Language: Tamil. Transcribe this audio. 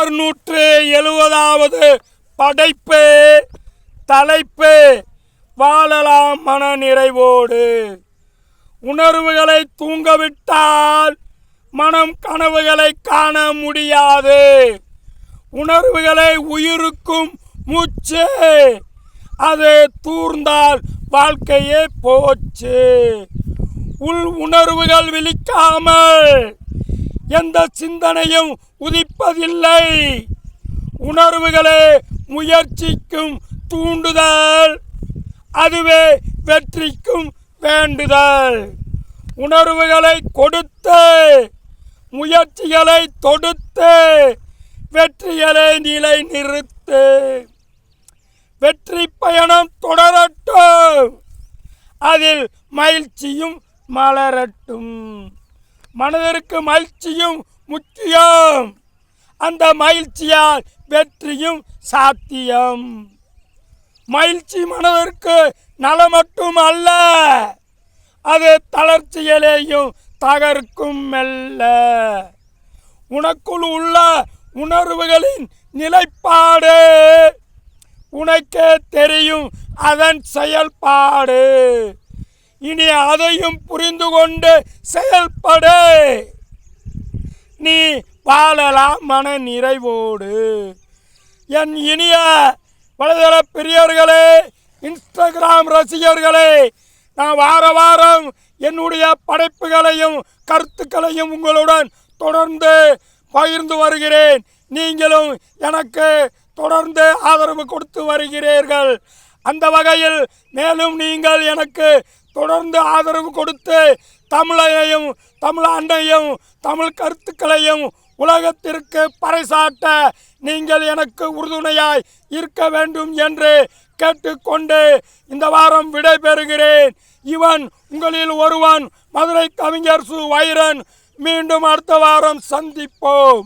670வது படைப்பு தலைப்பு வாழலாம் மன நிறைவோடு. உணர்வுகளை தூங்கவிட்டால் மனம் கனவுகளை காண முடியாது. உணர்வுகளை உயிருக்கும் மூச்சு, அது தூர்ந்தால் வாழ்க்கையே போச்சு. உள் உணர்வுகள் விழிக்காமல் எந்த சிந்தனையும் உதிப்பதில்லை. உணர்வுகளே முயற்சிக்கும் தூண்டுதல், அதுவே வெற்றிக்கும் வேண்டுதல். உணர்வுகளை கொடுத்து முயற்சிகளை தொடுத்து வெற்றிகளை நிலை நிறுத்து. வெற்றி பயணம் தொடரட்டும், அதில் மகிழ்ச்சியும் மலரட்டும். மனதிற்கு மகிழ்ச்சியும் முக்கியம், அந்த மகிழ்ச்சியால் வெற்றியும் சாத்தியம். மகிழ்ச்சி மனதிற்கு நலம் மட்டும் அல்ல, அது தளர்ச்சிகளையும் தகர்க்கும் மெல்ல. உனக்குள் உள்ள உணர்வுகளின் நிலைப்பாடு உனக்கே தெரியும், அதன் செயல்பாடு. இனி அதையும் புரிந்து கொண்டு செயல்படு, நீ வாழலாம் மன நிறைவோடு. என் இனிய வலைதள பிரியர்களே, இன்ஸ்டாகிராம் ரசிகர்களே, நான் வாரம் என்னுடைய படைப்புகளையும் கருத்துக்களையும் உங்களுடன் தொடர்ந்து பகிர்ந்து வருகிறேன். நீங்களும் எனக்கு தொடர்ந்து ஆதரவு கொடுத்து வருகிறீர்கள். அந்த வகையில் மேலும் நீங்கள் எனக்கு தொடர்ந்து ஆதரவு கொடுத்து தமிழையும் தமிழ் அண்டையும் தமிழ் கருத்துக்களையும் உலகத்திற்கு பறைசாட்ட நீங்கள் எனக்கு உறுதுணையாய் இருக்க வேண்டும் என்று கேட்டுக்கொண்டு இந்த வாரம் விடைபெறுகிறேன். இவன் உங்களில் ஒருவன், மதுரை கவிஞர் சு. வைரன். மீண்டும் அடுத்த வாரம் சந்திப்போம்.